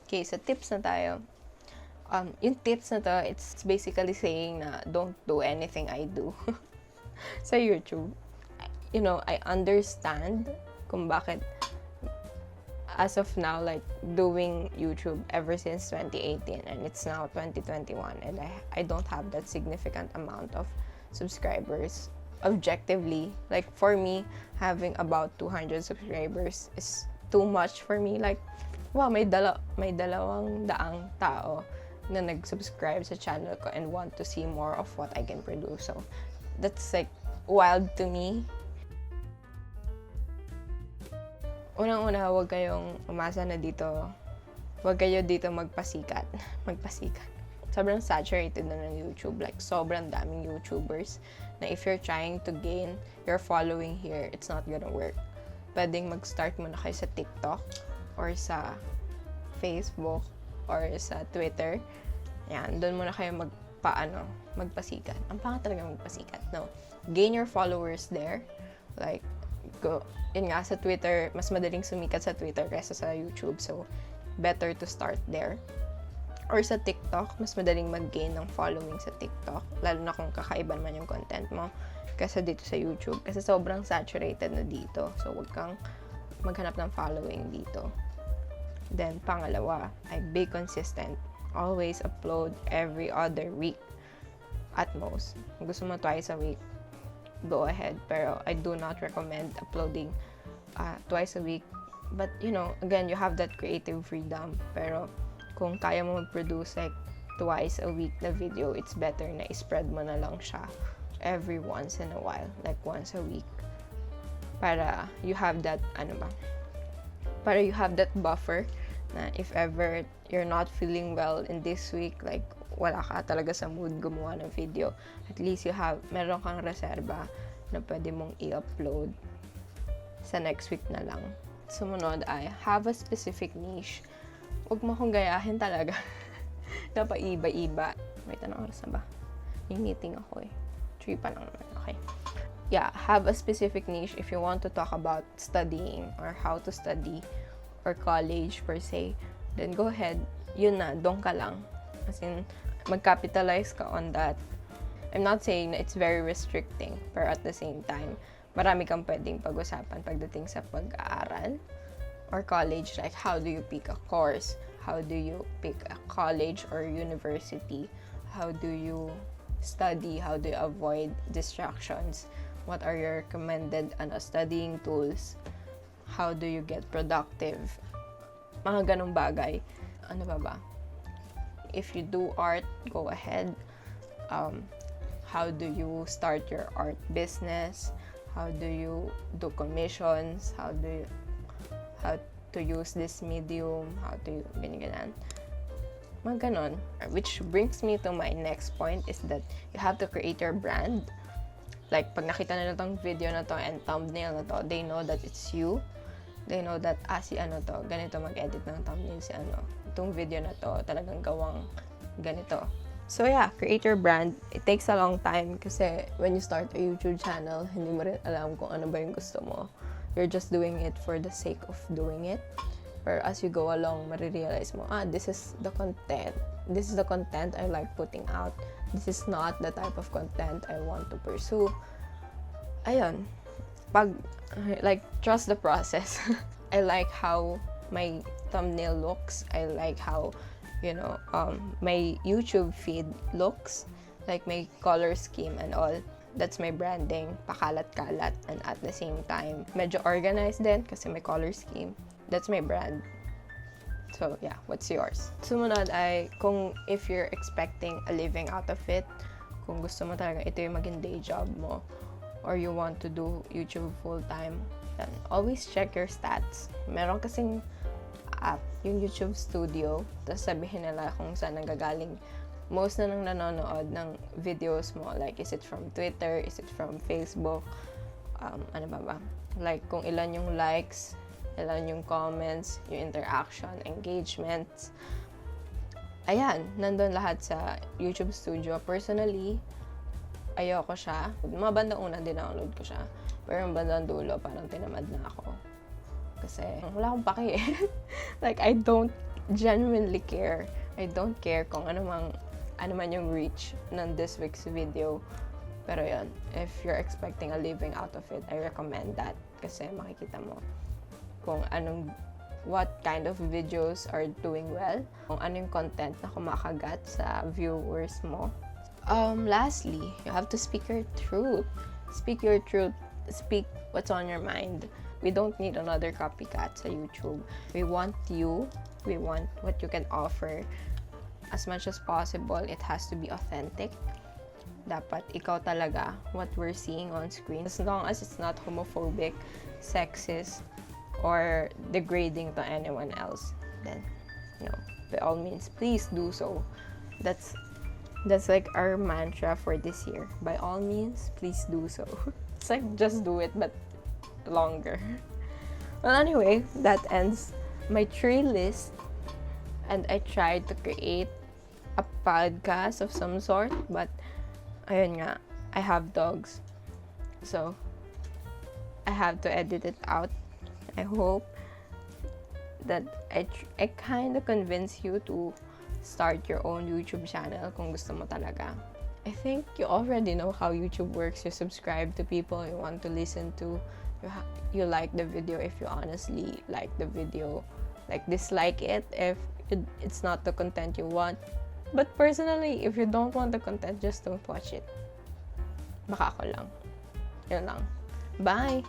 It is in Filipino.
Okay, so tips na tayo. Yung tips na to, it's basically saying na don't do anything I do sa YouTube. You know, I understand kung bakit as of now, like, doing YouTube ever since 2018 and it's now 2021 and I don't have that significant amount of subscribers. Objectively, like, for me, having about 200 subscribers is too much for me. Like, wow, may dalawang daang tao na nag-subscribe sa channel ko and want to see more of what I can produce. So, that's like wild to me. Unang-una, huwag kayong umasa na dito. Huwag kayo dito magpasikat. Sobrang saturated na ng YouTube. Like, sobrang daming YouTubers na if you're trying to gain your following here, it's not gonna work. Pwedeng mag-start muna kayo sa TikTok or sa Facebook or sa Twitter. Yan, doon muna kayo magpasikat. Ang pangat talaga magpasikat. No. Gain your followers there. Like, yun nga, sa Twitter, mas madaling sumikat sa Twitter kaysa sa YouTube. So, better to start there. Or sa TikTok, mas madaling mag-gain ng following sa TikTok. Lalo na kung kakaiba naman yung content mo kaysa dito sa YouTube. Kasi sobrang saturated na dito. So, huwag kang maghanap ng following dito. Then, pangalawa, ay be consistent. Always upload every other week at most. Kung gusto mo twice a week, go ahead. Pero I do not recommend uploading twice a week. But, you know, again, you have that creative freedom. Pero, kung kaya mo mag-produce like twice a week na video, it's better na i-spread mo na lang siya every once in a while. Like once a week. Para you have that, para you have that buffer na if ever you're not feeling well in this week, like wala ka talaga sa mood gumawa ng video, at least meron kang reserba na pwede mong i-upload sa next week na lang. Sumunod ay have a specific niche. Huwag mo akong gayahin talaga. Napaiba-iba. Wait, anong oras na ba? May meeting ako eh. 3 pa lang naman. Okay. Yeah, have a specific niche if you want to talk about studying or how to study or college per se. Then go ahead. Yun na, doon ka lang. As in, mag-capitalize ka on that. I'm not saying na it's very restricting, but at the same time, marami kang pwedeng pag-usapan pagdating sa pag-aaral or college. Like, how do you pick a course? How do you pick a college or university? How do you study? How do you avoid distractions? What are your recommended studying tools? How do you get productive? Mga ganong bagay. Ano ba? If you do art, go ahead. How do you start your art business? How do you do commissions? How to use this medium? How to ganyan. Mga ganon. Which brings me to my next point is that you have to create your brand. Like, pag nakita nila tong video na to and thumbnail na to, they know that it's you. They know that, ganito mag-edit ng thumbnail si itong video na to, talagang gawang ganito. So yeah, create your brand. It takes a long time kasi when you start a YouTube channel, hindi mo rin alam kung ano ba yung gusto mo. You're just doing it for the sake of doing it. Or as you go along, marirealize mo, this is the content. This is the content I like putting out. This is not the type of content I want to pursue. Ayun. Trust the process. I like how my thumbnail looks. I like how, my YouTube feed looks. Like my color scheme and all. That's my branding, pakalat-kalat, and at the same time, medyo organized din kasi may color scheme. That's my brand. So, yeah, what's yours? Sumunod ay, if you're expecting a living out of it, kung gusto mo talaga ito yung maging day job mo, or you want to do YouTube full-time, then always check your stats. Meron kasing app, yung YouTube Studio, tapos sabihin nila kung saan nanggagaling most na nang nanonood ng videos mo. Like, is it from Twitter? Is it from Facebook? Ano ba? Like, kung ilan yung likes, ilan yung comments, yung interaction, engagements. Ayan, nandun lahat sa YouTube Studio. Personally, ayoko siya. Mga bandang una, dinownload ko siya. Pero yung bandang dulo, parang tinamad na ako. Kasi, wala akong paki eh. Like, I don't genuinely care. I don't care kung ano man yung reach ng this week's video. Pero yun, if you're expecting a living out of it, I recommend that. Kasi makikita mo kung what kind of videos are doing well, kung ano yung content na kumakagat sa viewers mo. Lastly, you have to speak your truth. Speak your truth. Speak what's on your mind. We don't need another copycat sa YouTube. We want you. We want what you can offer. As much as possible, it has to be authentic. Dapat ikaw talaga what we're seeing on screen. As long as it's not homophobic, sexist, or degrading to anyone else, then, by all means, please do so. That's like our mantra for this year. By all means, please do so. It's like just do it, but longer. Well, anyway, that ends my tree list, and I tried to create a podcast of some sort, but ayun nga, I have dogs, so I have to edit it out. I hope that I kind of convince you to start your own YouTube channel kung gusto mo talaga. I think you already know how YouTube works. You subscribe to people you want to listen to. You like the video if you honestly like the video. Like, dislike it if it's not the content you want. But personally, if you don't want the content, just don't watch it. Baka ako lang. Yun lang. Bye!